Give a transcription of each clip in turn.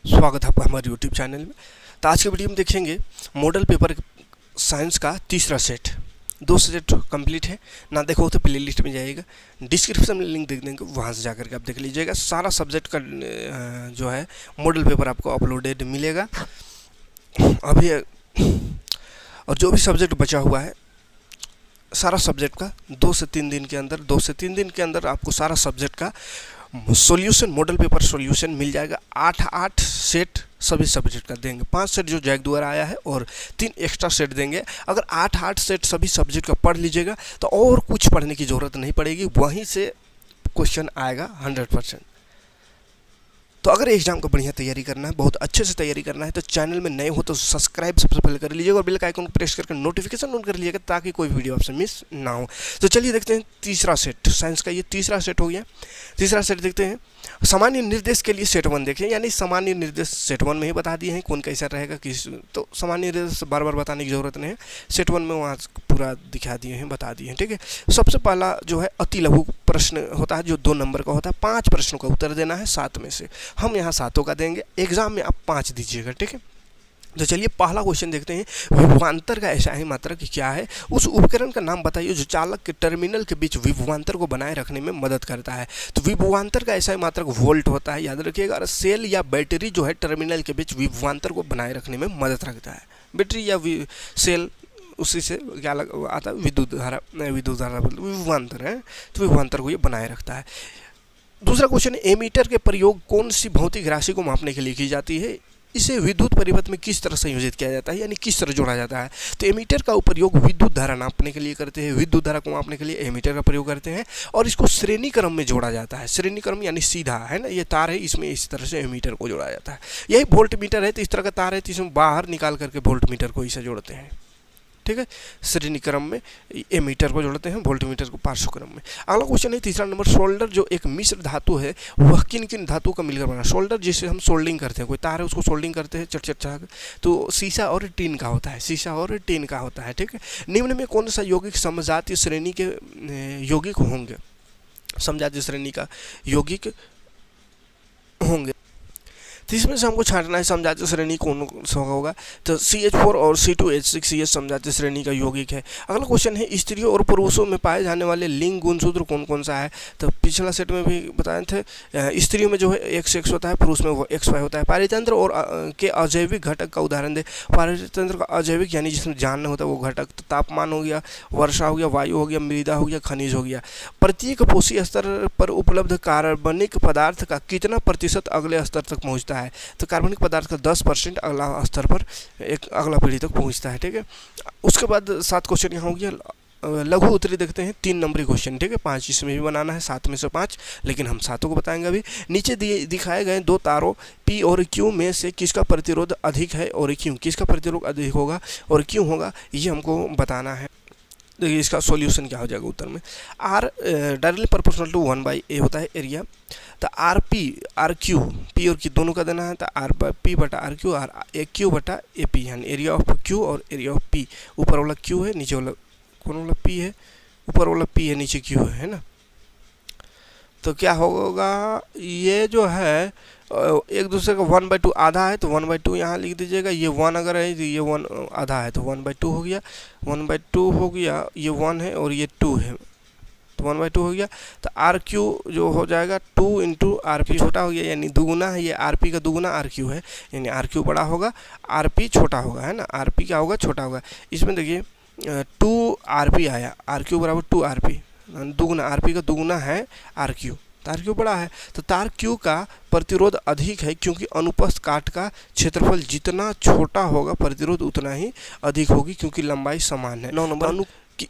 स्वागत है आपका हमारे YouTube चैनल में। तो आज के वीडियो में देखेंगे मॉडल पेपर साइंस का तीसरा सेट। 2 सेट कंप्लीट है ना, देखो तो प्ले लिस्ट में जाइएगा, डिस्क्रिप्शन में लिंक देख देंगे, वहाँ से जाकर के आप देख लीजिएगा। सारा सब्जेक्ट का जो है मॉडल पेपर आपको अपलोडेड मिलेगा अभी। और जो भी सब्जेक्ट बचा हुआ है सारा सब्जेक्ट का 2 से 3 दिन के अंदर आपको सारा सब्जेक्ट का सॉल्यूशन, मॉडल पेपर सॉल्यूशन मिल जाएगा। 8 सेट सभी सब्जेक्ट का देंगे। 5 सेट जो जैक द्वारा आया है और 3 एक्स्ट्रा सेट देंगे। अगर 8 सेट सभी सब्जेक्ट का पढ़ लीजिएगा तो और कुछ पढ़ने की ज़रूरत नहीं पड़ेगी, वहीं से क्वेश्चन आएगा 100%। तो अगर एग्जाम को बढ़िया तैयारी करना है, बहुत अच्छे से तैयारी करना है, तो चैनल में नए हो तो सब्सक्राइब सबसे पहले कर लीजिएगा और बेल का आइकन प्रेस करके नोटिफिकेशन ऑन कर लीजिएगा ताकि कोई वीडियो आपसे मिस ना हो। तो चलिए देखते हैं तीसरा सेट, साइंस का ये तीसरा सेट हो गया। तीसरा सेट देखते हैं। सामान्य निर्देश के लिए सेट 1 देखें, यानी सामान्य निर्देश सेट 1 में ही बता दिए हैं कौन कैसा रहेगा किस, तो सामान्य निर्देश बार बार बताने की ज़रूरत नहीं है। सेट 1 में वहाँ पूरा दिखा दिए हैं, बता दिए हैं, ठीक है। सबसे पहला जो है अति लघु प्रश्न होता है जो 2 नंबर का होता है। 5 प्रश्नों का उत्तर देना है 7 में से। हम यहाँ 7 का देंगे, एग्जाम में आप 5 दीजिएगा, ठीक है। तो चलिए पहला क्वेश्चन देखते हैं। विभवांतर का एसआई मात्रक क्या है? उस उपकरण का नाम बताइए जो चालक के टर्मिनल के बीच विभवांतर को बनाए रखने में मदद करता है। तो विभवांतर का एसआई मात्रक वोल्ट होता है, याद रखिएगा। और सेल या बैटरी जो है टर्मिनल के बीच विभवांतर को बनाए रखने में मदद रखता है। बैटरी या सेल, उसी से क्या आता है, विद्युत धारा विभवांतर है, तो विभवांतर को ये बनाए रखता है। दूसरा क्वेश्चन, एमीटर के प्रयोग कौन सी भौतिक राशि को मापने के लिए की जाती है? इसे विद्युत परिपथ में किस तरह संयोजित किया जाता है, यानी किस तरह जोड़ा जाता है? तो एमीटर का उपयोग विद्युत धारा नापने के लिए करते हैं। विद्युत धारा को मापने के लिए एमीटर का प्रयोग करते हैं और इसको श्रेणी क्रम में जोड़ा जाता है। श्रेणी क्रम यानी सीधा है ना, ये तार है, इसमें इस तरह से एमीटर को जोड़ा जाता है। यही वोल्ट मीटर है, तो इस तरह का तार है, तो इसमें बाहर निकाल करके वोल्ट मीटर को इसे जोड़ते हैं, ठीक है। श्रेणी क्रम में एमीटर को जोड़ते हैं, वोल्ट मीटर को पार्श्व क्रम में। अगला क्वेश्चन है तीसरा नंबर, सोल्डर जो एक मिश्र धातु है वह किन किन धातु का मिलकर बना? सोल्डर जिसे हम सोल्डिंग करते हैं, कोई तार है उसको सोल्डिंग करते हैं चट, तो शीशा और टीन का होता है, शीशा और टीन का होता है, ठीक है। निम्न में कौन सा यौगिक समजातीय श्रेणी के यौगिक होंगे? समजातीय श्रेणी का यौगिक होंगे, तो इसमें से हमको छांटना है समजातीय श्रेणी कौन सा होगा। तो CH4 और C2H6 ये समजातीय श्रेणी का यौगिक है। अगला क्वेश्चन है, स्त्रियों और पुरुषों में पाए जाने वाले लिंग गुणसूत्र कौन कौन सा है? तो पिछला सेट में भी बताए थे, स्त्रियों में जो है XX होता है, पुरुष में वो XY होता है। पारितंत्र और के अजैविक घटक का उदाहरण दे। पारितंत्र का अजैविक यानी जिसमें जान नहीं होता वो घटक, तो तापमान हो गया, वर्षा हो गया, वायु हो गया, मृदा हो गया, खनिज हो गया। प्रत्येक पोषी स्तर पर उपलब्ध कार्बनिक पदार्थ का कितना प्रतिशत अगले स्तर तक पहुँचता है? तो कार्बनिक पदार्थ का 10% अगला स्तर पर एक अगला पीढ़ी तक पहुंचता है, ठीक है। उसके बाद 7 क्वेश्चन यहाँ हो गया। लघु उत्तरी देखते हैं, 3 नंबरी क्वेश्चन, ठीक है। 5 इसमें भी बनाना है, 7 में से 5, लेकिन हम 7 को बताएंगे अभी। नीचे दिखाए गए 2 तारों P और Q में से किसका प्रतिरोध अधिक है और क्यों? किसका प्रतिरोध अधिक होगा और क्यों होगा, ये हमको बताना है। देखिए इसका सॉल्यूशन क्या हो जाएगा उत्तर में। R directly proportional to 1/a होता है एरिया। तो RQ P और Q दोनों का देना है, तो RP बटा RQ और AQ बटा AP, यानी एरिया ऑफ Q और एरिया ऑफ P। ऊपर वाला Q है, नीचे वाला कौन वाला P है? ऊपर वाला P है, नीचे Q है ना। तो क्या होगा, ये जो है एक दूसरे का 1/2 आधा है, तो 1/2 यहाँ लिख दीजिएगा। ये 1 अगर है तो ये 1 आधा है, तो 1/2 हो गया, 1/2 हो गया। ये 1 है और ये 2 है, तो 1/2 हो गया। तो RQ जो हो जाएगा 2 × RP छोटा हो गया, यानी दुगुना है, ये RP का दुगुना RQ है, यानी RQ बड़ा होगा, RP छोटा होगा, है ना। RP क्या होगा? छोटा होगा। इसमें देखिए 2 RP आया, RQ बराबर 2 RP, दुगुना RP का दुगुना है RQ, तार Q बड़ा है। तो तार Q का प्रतिरोध अधिक है क्योंकि अनुप्रस्थ काट का क्षेत्रफल जितना छोटा होगा प्रतिरोध उतना ही अधिक होगी, क्योंकि लंबाई समान है। 9 नंबर,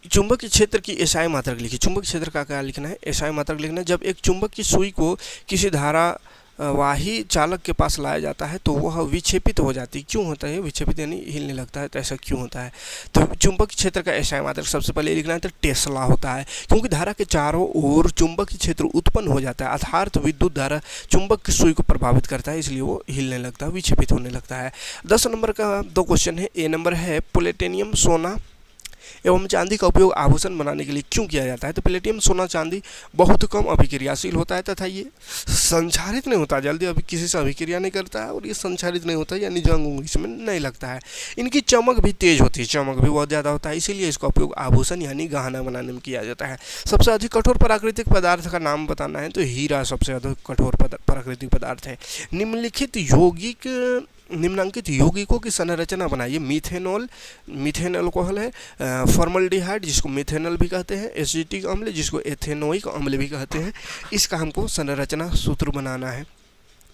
चुंबकीय क्षेत्र की एसआई मात्रक लिखिए। चुंबकीय क्षेत्र का क्या लिखना है? एसआई मात्रक लिखना है। जब एक चुंबक की सुई को किसी धारावाही चालक के पास लाया जाता है तो वह विक्षेपित हो जाती है। क्यों होता है विक्षेपित, यानी हिलने लगता है, तो ऐसा क्यों होता है? तो चुंबकीय क्षेत्र का एसआई मात्रक सबसे पहले लिखना है तो टेस्ला होता है, क्योंकि धारा के चारों ओर चुंबकीय क्षेत्र उत्पन्न हो जाता है, अर्थात विद्युत धारा चुंबक की सुई को प्रभावित करता है, इसलिए वो हिलने लगता है, विक्षेपित होने लगता है। 10 नंबर का 2 क्वेश्चन है। ए नंबर है, प्लेटिनियम सोना एवं चांदी का उपयोग आभूषण बनाने के लिए क्यों किया जाता है? तो प्लेटिनम, सोना, चांदी बहुत कम अभिक्रियाशील होता है तथा ये संचारित नहीं होता, जल्दी अभी किसी से अभिक्रिया नहीं करता है और ये संचारित नहीं होता, यानी जंग इसमें नहीं लगता है। इनकी चमक भी तेज होती है, चमक भी बहुत ज़्यादा होता है, इसीलिए इसका उपयोग आभूषण यानी गहना बनाने में किया जाता है। सबसे अधिक कठोर प्राकृतिक पदार्थ का नाम बताना है तो हीरा सबसे अधिक कठोर प्राकृतिक पदार्थ है। निम्नलिखित यौगिकों की संरचना बनाइए। मीथेन अल्कोहल है, फॉर्मल्डिहाइड जिसको मिथेनॉल भी कहते हैं, एसिटिक अम्ल जिसको एथेनोइक अम्ल भी कहते हैं, इसका हमको संरचना सूत्र बनाना है।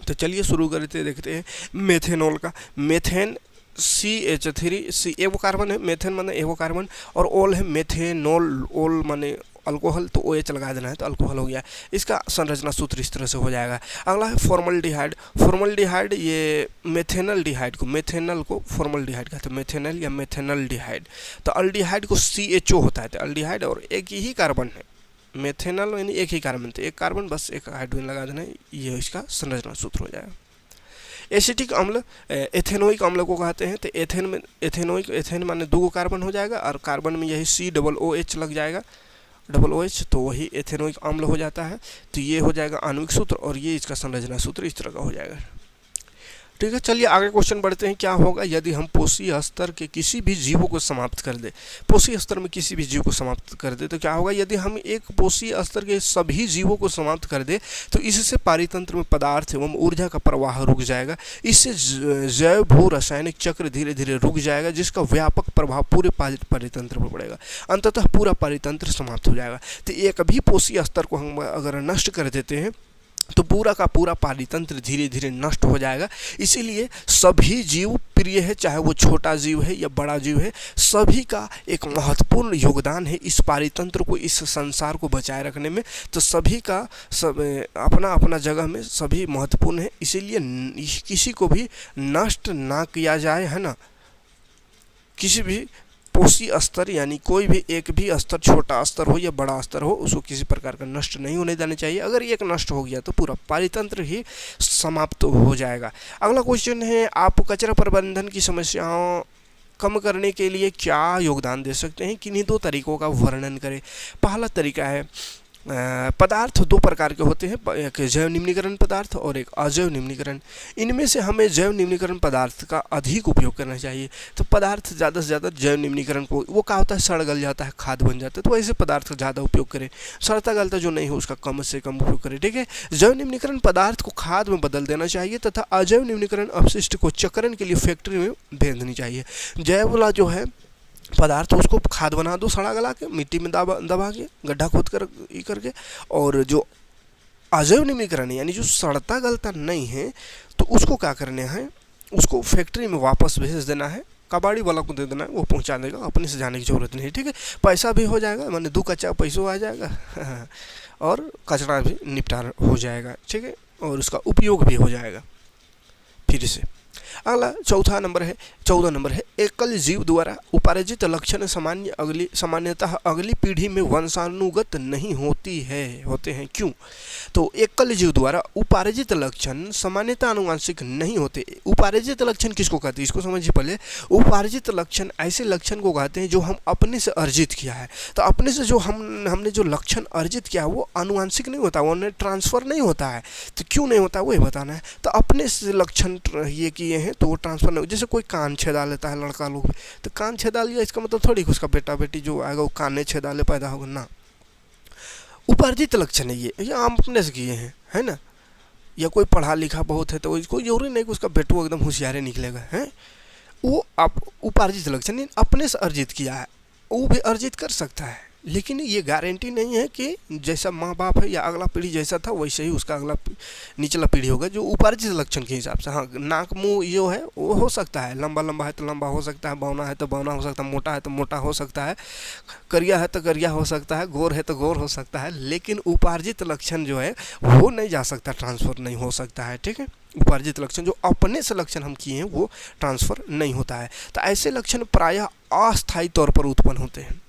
तो चलिए शुरू करते देखते हैं मेथेनॉल का। मेथेन CH3 एगो कार्बन है, मेथेन माने एगो कार्बन, और ओल है मेथेनॉल, ओल माने अल्कोहल, तो OH लगा देना है तो अल्कोहल हो गया। इसका संरचना सूत्र इस तरह से हो जाएगा। अगला है फॉर्मल्डिहाइड। फॉर्मल्डिहाइड ये मेथेनॉल को फॉर्मल्डिहाइड कहते हैं, मेथेनॉल या मेथेनॉल्डिहाइड। तो अल्डिहाइड को CHO होता है, तो अल्डिहाइड और एक ही कार्बन है, मेथेनॉल यानी एक ही कार्बन, तो एक कार्बन बस एक हाइड्रोजन लगा देना है, ये इसका संरचना सूत्र हो जाएगा। एसिटिक अम्ल एथेनोइक अम्ल को कहते हैं, तो एथेन माने दो कार्बन हो जाएगा और कार्बन में यही COOH लग जाएगा, OH, तो वही एथेनोइक अम्ल हो जाता है। तो ये हो जाएगा आणविक सूत्र और ये इसका संरचना सूत्र इस तरह का हो जाएगा। ठीक है, चलिए आगे क्वेश्चन बढ़ते हैं। क्या होगा यदि हम पोषी स्तर के किसी भी जीवों को समाप्त कर दे? पोषी स्तर में किसी भी जीव को समाप्त कर दे तो क्या होगा? यदि हम एक पोषी स्तर के सभी जीवों को समाप्त कर दे तो इससे पारितंत्र में पदार्थ एवं ऊर्जा का प्रवाह रुक जाएगा। इससे जैव भू रासायनिक चक्र धीरे धीरे रुक जाएगा, जिसका व्यापक प्रभाव पूरे पारितंत्र पर पड़ेगा। अंततः पूरा पारितंत्र समाप्त हो जाएगा। तो एक भी पोषी स्तर को हम अगर नष्ट कर देते हैं तो पूरा का पूरा पारितंत्र धीरे धीरे नष्ट हो जाएगा। इसीलिए सभी जीव प्रिय है, चाहे वो छोटा जीव है या बड़ा जीव है, सभी का एक महत्वपूर्ण योगदान है इस पारितंत्र को, इस संसार को बचाए रखने में। तो सभी का अपना अपना जगह में सभी महत्वपूर्ण है, इसीलिए किसी को भी नष्ट ना किया जाए, है ना। किसी भी पोषी स्तर यानी कोई भी एक भी स्तर, छोटा स्तर हो या बड़ा स्तर हो, उसको किसी प्रकार का नष्ट नहीं होने देना चाहिए। अगर एक नष्ट हो गया तो पूरा पारितंत्र ही समाप्त हो जाएगा। अगला क्वेश्चन है, आप कचरा प्रबंधन की समस्याओं कम करने के लिए क्या योगदान दे सकते हैं? किन्हीं दो तरीकों का वर्णन करें। पहला तरीका है, पदार्थ दो प्रकार के होते हैं, एक जैव निम्नीकरण पदार्थ और एक अजैव निम्नीकरण। इनमें से हमें जैव निम्नीकरण पदार्थ का अधिक उपयोग करना चाहिए। तो पदार्थ ज़्यादा से ज़्यादा जैव निम्नीकरण को, वो क्या होता है, सड़ गल जाता है, खाद बन जाता है, तो ऐसे पदार्थ का ज़्यादा उपयोग करें। सड़ता गलता जो नहीं हो उसका कम से कम उपयोग करें। ठीक है, जैव निम्नीकरण पदार्थ को खाद में बदल देना चाहिए तथा अजैव निम्नीकरण अपशिष्ट को चक्रण के लिए फैक्ट्री में भेज देनी चाहिए। जैव वाला जो है पदार्थ उसको खाद बना दो, सड़ा गला के मिट्टी में दबा के गड्ढा खोद कर करके, और जो अजैव निम्नीकरण यानी जो सड़ता गलता नहीं है तो उसको क्या करना है, उसको फैक्ट्री में वापस भेज देना है, कबाड़ी वाला को दे देना है, वो पहुंचा देगा, अपने से जाने की जरूरत नहीं। ठीक है, पैसा भी हो जाएगा, माने दो कच्चा पैसों आ जाएगा और कचरा भी निपटान हो जाएगा। ठीक है, और उसका उपयोग भी हो जाएगा फिर से। अगला 14 नंबर है, एकल जीव द्वारा उपार्जित लक्षण सामान्यतः अगली पीढ़ी में वंशानुगत नहीं होते हैं। क्यों? तो एकल जीव द्वारा उपार्जित लक्षण सामान्यतः आनुवंशिक नहीं होते। उपार्जित लक्षण किसको कहते हैं, इसको समझिए पहले। उपार्जित लक्षण ऐसे लक्षण को कहते हैं जो हम अपने से अर्जित किया है। तो अपने से जो हमने जो लक्षण अर्जित किया है वो आनुवंशिक नहीं होता, वो ट्रांसफर नहीं होता है। तो क्यों नहीं होता वो बताना है। तो अपने से लक्षण ये किए हैं तो वो ट्रांसफर नहीं। जैसे कोई कान छेदा लेता है लड़का लोग, तो कान छेदा लिया, इसका मतलब थोड़ी उसका बेटा बेटी जो आएगा वो कान छेदा ले पैदा होगा ना। उपार्जित लक्षण है ये हम अपने से किए हैं, है ना। या कोई पढ़ा लिखा बहुत है तो इसको जरूरी नहीं कि उसका बेटू एकदम होशियार निकलेगा, है। वो आप उपार्जित लक्षण अपने से अर्जित किया है, वो भी अर्जित कर सकता है, लेकिन ये गारंटी नहीं है कि जैसा माँ बाप है या अगला पीढ़ी जैसा था वैसे ही उसका अगला निचला पीढ़ी होगा, जो उपार्जित लक्षण के हिसाब से। हाँ, नाक मुंह जो है वो हो सकता है, लंबा लंबा है तो लंबा हो सकता है, बौना है तो बौना हो सकता है, मोटा है तो मोटा हो सकता है, करिया है तो करिया हो सकता है, गोर है तो गोर हो सकता है, लेकिन उपार्जित लक्षण जो है वो नहीं जा सकता, ट्रांसफर नहीं हो सकता है। ठीक है, उपार्जित लक्षण जो अपने से लक्षण हम किए हैं वो ट्रांसफर नहीं होता है। तो ऐसे लक्षण प्रायः अस्थायी तौर पर उत्पन्न होते हैं।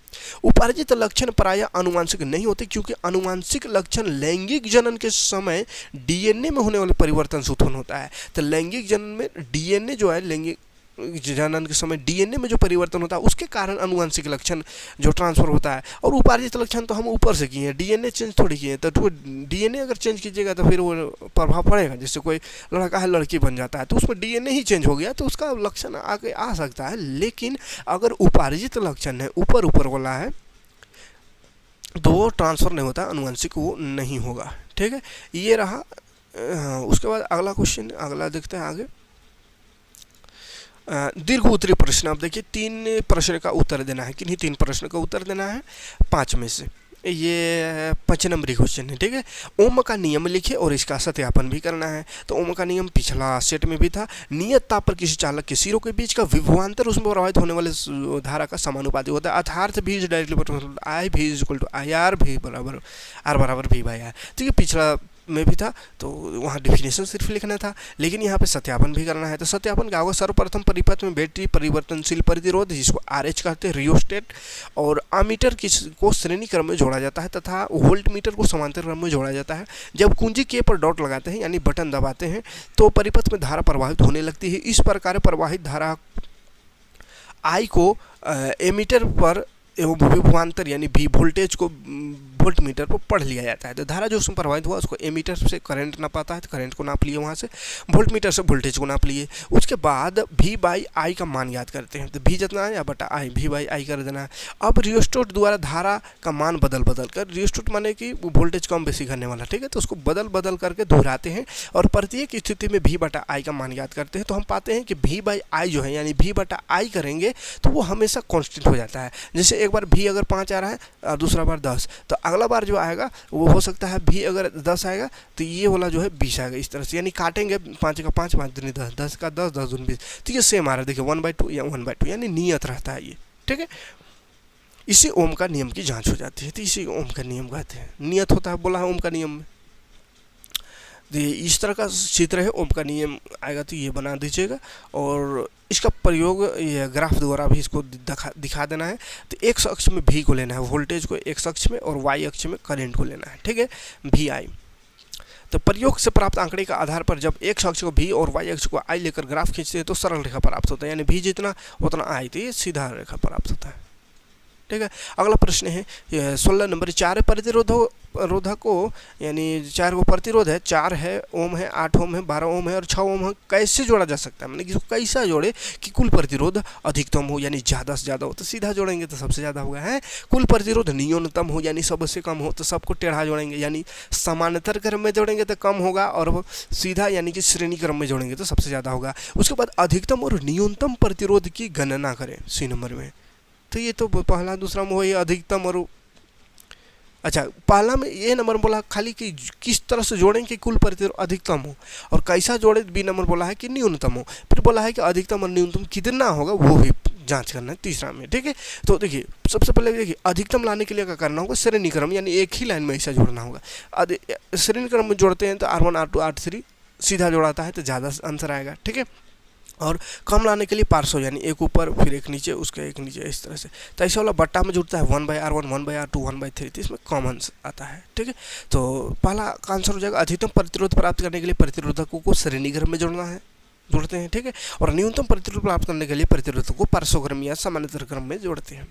उपार्जित लक्षण प्रायः आनुवंशिक नहीं होते, क्योंकि आनुवंशिक लक्षण लैंगिक जनन के समय डीएनए में होने वाले परिवर्तन से उत्पन्न होता है। तो लैंगिक जनन में डीएनए जो है, लैंगिक जनन के समय डीएनए में जो परिवर्तन होता है उसके कारण अनुवांशिक लक्षण जो ट्रांसफर होता है। और उपार्जित लक्षण तो हम ऊपर से किए हैं, डीएनए चेंज थोड़ी किए हैं। तो डीएनए अगर चेंज कीजिएगा तो फिर वो प्रभाव पड़ेगा। जैसे कोई लड़का है लड़की बन जाता है तो उसमें डीएनए ही चेंज हो गया तो उसका लक्षण आगे आ सकता है। लेकिन अगर उपार्जित लक्षण है, ऊपर ऊपर वाला है, तो वो ट्रांसफर नहीं होता, अनुवांशिक वो नहीं होगा। ठीक है, ये रहा। उसके बाद अगला क्वेश्चन, अगला देखते हैं आगे। दीर्घ उत्तरीय प्रश्न। अब देखिए 3 प्रश्न का उत्तर देना है। किन्हीं 3 प्रश्न का उत्तर देना है 5 में से। ये 5 नंबरी क्वेश्चन है। ठीक है, ओम का नियम लिखिए और इसका सत्यापन भी करना है। तो ओम का नियम पिछला सेट में भी था। नियत ताप पर किसी चालक के सिरों के बीच का विभवांतर उसमें प्रवाहित होने वाले धारा का समानुपाती होता है। अर्थात V is directly proportional I V is equal to IR, V बराबर R बराबर V बाई R। तो ये पिछला में भी था, तो वहाँ डिफिनेशन सिर्फ लिखना था। लेकिन यहाँ पे सत्यापन भी करना है। तो सत्यापन क्या होगा? सर्वप्रथम परिपथ में बैटरी परिवर्तनशील प्रतिरोध जिसको RH कहते हैं, रियोस्टेट और अमीटर को श्रेणी क्रम में जोड़ा जाता है तथा वोल्ट मीटर को समांतर क्रम में जोड़ा जाता है। जब कुंजी के पर डॉट लगाते हैं यानी बटन दबाते हैं तो परिपथ में धारा प्रवाहित होने लगती है। इस प्रकार प्रवाहित धारा I को एमीटर पर एवं विभवांतर यानी V वोल्टेज को वोल्ट मीटर पर पढ़ लिया जाता है। तो धारा जो उसमें प्रवाहित हुआ उसको एमीटर से करंट नापाता है, तो करंट को नाप लिए, वहाँ से वोल्ट मीटर से वोल्टेज को नाप लिए। उसके बाद V बाई आई का मान याद करते हैं। तो V जितना है या बटा आई, V बाई आई कर देना है। अब रियोस्टेट द्वारा धारा का मान बदल कर, रियोस्टेट माने कि वोल्टेज कम बेसी करने वाला, ठीक है, तो उसको बदल करके दोहराते हैं और प्रत्येक स्थिति में V बटा आई का मान याद करते हैं। तो हम पाते हैं कि V बाई आई जो है यानी V बटा आई करेंगे तो वो हमेशा कॉन्स्टेंट हो जाता है। जैसे एक बार V अगर 5 आ रहा है और दूसरा बार 10, तो अगला बार जो आएगा वो हो सकता है V अगर 10 आएगा तो ये वाला जो है 20 आएगा। इस तरह से यानी काटेंगे 5 का 5, 5 दूनी 10, 10 का 10, 10 दूनी 20। तो ये सेम आ रहा है, देखिए 1/2 या 1/2 यानी नियत रहता है ये। ठीक है, इसी ओम का नियम की जांच हो जाती है। तो इसी ओम का नियम कहते हैं, नियत होता है बोला है ओम का नियम में। इस तरह का चित्र है, ओम का नियम आएगा तो ये बना दीजिएगा और इसका प्रयोग ये ग्राफ द्वारा भी इसको दिखा देना है। तो एक्स अक्ष में V को लेना है, वोल्टेज को एक्स अक्ष में, और वाई अक्ष में करंट को लेना है। ठीक है, VI। तो प्रयोग से प्राप्त आंकड़े का आधार पर जब एक्स अक्ष को V और वाई अक्ष को I लेकर ग्राफ खींचते हैं तो सरल रेखा प्राप्त होता है, यानी V जितना उतना I, तो ये सीधा रेखा प्राप्त होता है। ठीक है, अगला प्रश्न है 16 नंबर। 4 प्रतिरोधकों यानी 4 को प्रतिरोध है, 4 है ओम है, 8 ओम है, 12 ओम है और 6 ओम है, कैसे जोड़ा जा सकता है? मैंने कि कैसा जोड़े कि कुल प्रतिरोध अधिकतम हो यानी ज़्यादा से ज़्यादा हो, तो सीधा जोड़ेंगे तो सबसे ज़्यादा होगा है। कुल प्रतिरोध न्यूनतम हो यानी सबसे कम हो तो सबको टेढ़ा जोड़ेंगे, यानी समानांतर क्रम में जोड़ेंगे तो कम होगा और सीधा यानी कि श्रेणी क्रम में जोड़ेंगे तो सबसे ज़्यादा होगा। उसके बाद अधिकतम और न्यूनतम प्रतिरोध की गणना करें C नंबर में। तो ये तो पहला दूसरा में हो, ये अधिकतम और अच्छा पहला में ये नंबर बोला खाली कि किस तरह से जोड़ें कि कुल प्रतिरोध अधिकतम हो, और कैसा जोड़े B नंबर बोला है कि न्यूनतम हो। फिर बोला है कि अधिकतम और न्यूनतम कितना होगा वो भी जांच करना है तीसरा में। ठीक है, तो देखिए सबसे पहले देखिए अधिकतम लाने के लिए क्या करना होगा? श्रेणी क्रम यानी एक ही लाइन में ऐसा जोड़ना होगा। श्रेणी क्रम में जोड़ते हैं तो R1 R2 R3 सीधा जोड़ाता है तो ज़्यादा आंसर आएगा। ठीक है, और कम लाने के लिए पार्श्व यानी एक ऊपर फिर एक नीचे उसके एक नीचे इस तरह से, तो ऐसा वाला बट्टा में जुड़ता है 1/R1 1/R2 1/3, तो इसमें कॉमन आता है। ठीक है, तो पहला का आंसर हो जाएगा अधिकतम प्रतिरोध प्राप्त करने के लिए प्रतिरोधकों को श्रेणीक्रम में जोड़ते हैं। ठीक है, और न्यूनतम प्रतिरोध प्राप्त करने के लिए प्रतिरोधकों को पार्श्वक्रम या समानांतर क्रम में जोड़ते हैं।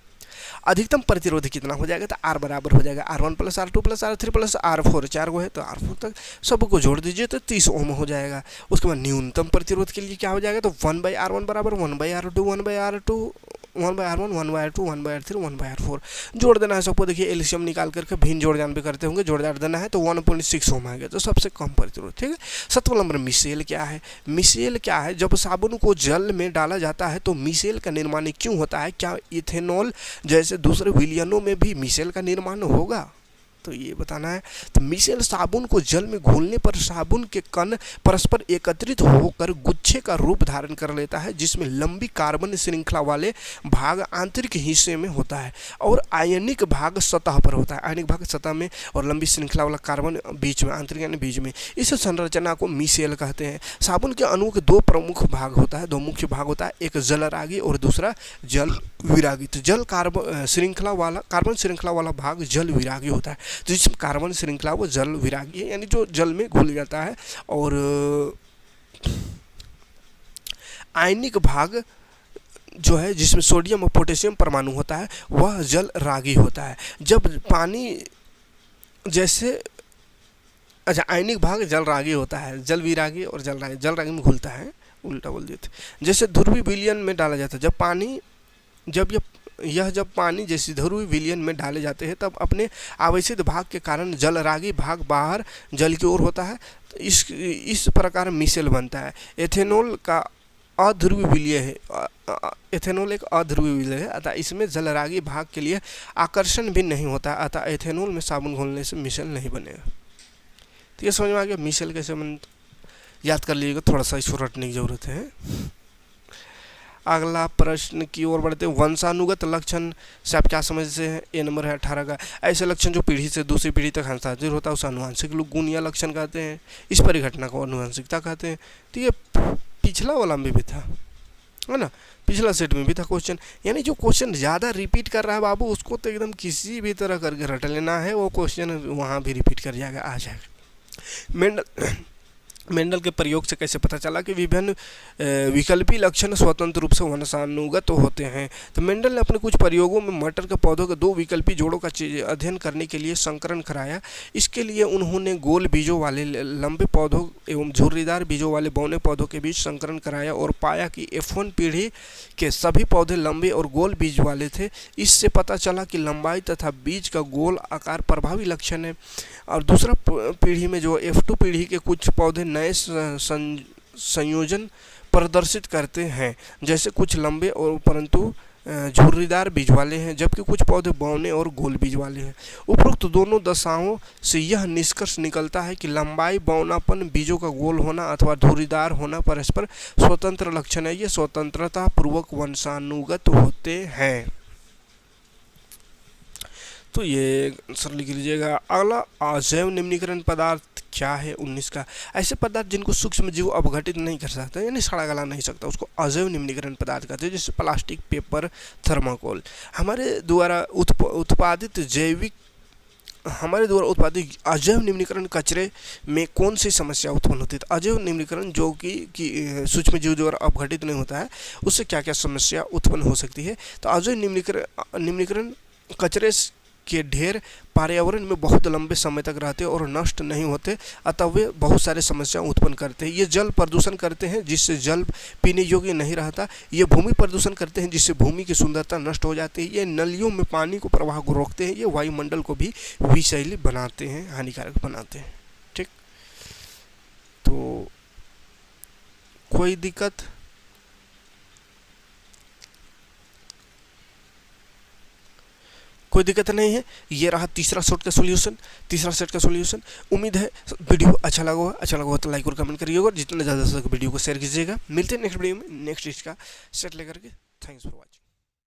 अधिकतम प्रतिरोध कितना हो जाएगा? तो R बराबर हो जाएगा R1 + R2 + R3 + R4, 4 को है तो R4 तक सबको जोड़ दीजिए तो 30 ओम हो जाएगा। उसके बाद न्यूनतम प्रतिरोध के लिए क्या हो जाएगा? तो 1/R1 बराबर 1/R2 1/R2 1/R1 1/R2 1/R3 1/R4 जोड़ देना है सबको। देखिए एलसीएम निकाल करके भिन्न जोड़ जान पे करते होंगे, जोड़ जान देना है तो 1.6 ओम आएगा, तो सबसे कम प्रतिरोध। ठीक है, 7वां नंबर मिसेल क्या है? मिसेल क्या है? जब साबुन को जल में डाला जाता है तो मिसेल का निर्माण क्यों होता है? क्या इथेनॉल जैसे दूसरे विलयनों में भी मिसेल का निर्माण होगा? तो ये बताना है। तो मिसेल साबुन को जल में घोलने पर साबुन के कण परस्पर एकत्रित होकर गुच्छे का रूप धारण कर लेता है, जिसमें लंबी कार्बन श्रृंखला वाले भाग आंतरिक हिस्से में होता है और आयनिक भाग सतह पर होता है। आयनिक भाग सतह में और लंबी श्रृंखला वाला कार्बन बीच में, आंतरिक यानी बीच में। इस संरचना को मिसेल कहते हैं। साबुन के अणु के 2 प्रमुख भाग होता है, 2 मुख्य भाग होता है, एक जलरागी और दूसरा जल विरागी। तो जल कार्बन श्रृंखला वाला भाग जल विरागी होता है, तो जिसमें कार्बन श्रृंखला वो जल विरागी है, यानी जो जल में घुल जाता है। और आयनिक भाग जो है जिसमें सोडियम और पोटेशियम परमाणु होता है वह जल रागी होता है। जब पानी जैसे अच्छा आयनिक भाग जल रागी होता है, जल विरागी और जल रागी में घुलता है, उल्टा बोल दिए थे। जैसे ध्रुवीय विलयन में डाला जाता है, जब पानी जैसी ध्रुवीय विलयन में डाले जाते हैं तब अपने आवेशित भाग के कारण जल रागी भाग बाहर जल की ओर होता है। तो इस प्रकार मिसेल बनता है। एथेनॉल का अध्रुवीय विलय है, एथेनॉल एक अध्रुवीय विलय है, अतः इसमें जलरागी भाग के लिए आकर्षण भी नहीं होता, अतः एथेनॉल में साबुन घोलने से मिसेल नहीं बनेगा। तो ये समझ में आ गया मिसेल कैसे बनता, याद कर लीजिएगा, थोड़ा सा इसको रटने की जरूरत है। अगला प्रश्न की ओर बढ़ते हैं। वंशानुगत लक्षण से आप क्या समझते हैं? ए नंबर है 18 का, ऐसे लक्षण जो पीढ़ी से दूसरी पीढ़ी तक हस्तांतरित होता है उसे आनुवंशिक गुण या लक्षण कहते हैं। इस परिघटना को आनुवंशिकता कहते हैं। तो ये पिछला वाला में भी था, है ना, पिछला सेट में भी था क्वेश्चन। यानी जो क्वेश्चन ज़्यादा रिपीट कर रहा है बाबू उसको तो एकदम किसी भी तरह करके रट लेना है, वो क्वेश्चन वहाँ भी रिपीट कर जाएगा, आ जाएगा। मेंडल के प्रयोग से कैसे पता चला कि विभिन्न विकल्पी लक्षण स्वतंत्र रूप से वंशानुगत होते हैं? तो मेंडल ने अपने कुछ प्रयोगों में मटर के पौधों के 2 विकल्पी जोड़ों का अध्ययन करने के लिए संकरण कराया। इसके लिए उन्होंने गोल बीजों वाले लंबे पौधों एवं झुर्रीदार बीजों वाले बौने पौधों के बीच संकरण कराया और पाया कि F1 पीढ़ी के सभी पौधे लंबे और गोल बीज वाले थे। इससे पता चला कि लंबाई तथा बीज का गोल आकार प्रभावी लक्षण है। और दूसरा पीढ़ी में जो F2 पीढ़ी के कुछ पौधे नए संयोजन प्रदर्शित करते हैं, जैसे कुछ लंबे और परंतु झुर्रीदार बीज वाले हैं, जबकि कुछ पौधे बौने और गोल बीज वाले हैं। उपरोक्त दोनों दशाओं से यह निष्कर्ष निकलता है कि लंबाई, बौनापन, बीजों का गोल होना अथवा झुर्रीदार होना परस्पर स्वतंत्र लक्षण है। ये स्वतंत्रता पूर्वक वंशानुगत होते हैं। तो ये आंसर लिख लीजिएगा। अगला अजैव निम्नीकरण पदार्थ क्या है? 19 का, ऐसे पदार्थ जिनको सूक्ष्म जीव अपघटित नहीं कर सकता, यानी सड़ा गला नहीं सकता, उसको अजैव निम्नीकरण पदार्थ कहते हैं। जैसे प्लास्टिक, पेपर, थर्माकोल। हमारे द्वारा उत्पादित अजैव निम्नीकरण कचरे में कौन सी समस्या उत्पन्न होती है? अजैव निम्नीकरण जो कि सूक्ष्म जीव द्वारा अपघटित नहीं होता है, उससे क्या क्या समस्या उत्पन्न हो सकती है? तो अजैव निम्नीकरण कचरे के ढेर पर्यावरण में बहुत लंबे समय तक रहते और नष्ट नहीं होते, अतः वे बहुत सारे समस्या उत्पन्न करते हैं। ये जल प्रदूषण करते हैं जिससे जल पीने योग्य नहीं रहता। ये भूमि प्रदूषण करते हैं जिससे भूमि की सुंदरता नष्ट हो जाती है। ये नलियों में पानी को प्रवाह को रोकते हैं। ये वायुमंडल को भी विषैली बनाते हैं, हानिकारक बनाते हैं। ठीक, तो कोई दिक्कत? कोई दिक्कत नहीं है। ये रहा तीसरा सेट का सॉल्यूशन। उम्मीद है वीडियो अच्छा लगा हो तो लाइक और कमेंट करिएगा, जितना ज़्यादा से वीडियो को शेयर कीजिएगा। मिलते हैं नेक्स्ट वीडियो में नेक्स्ट इसका सेट लेकर के। Thanks for watching.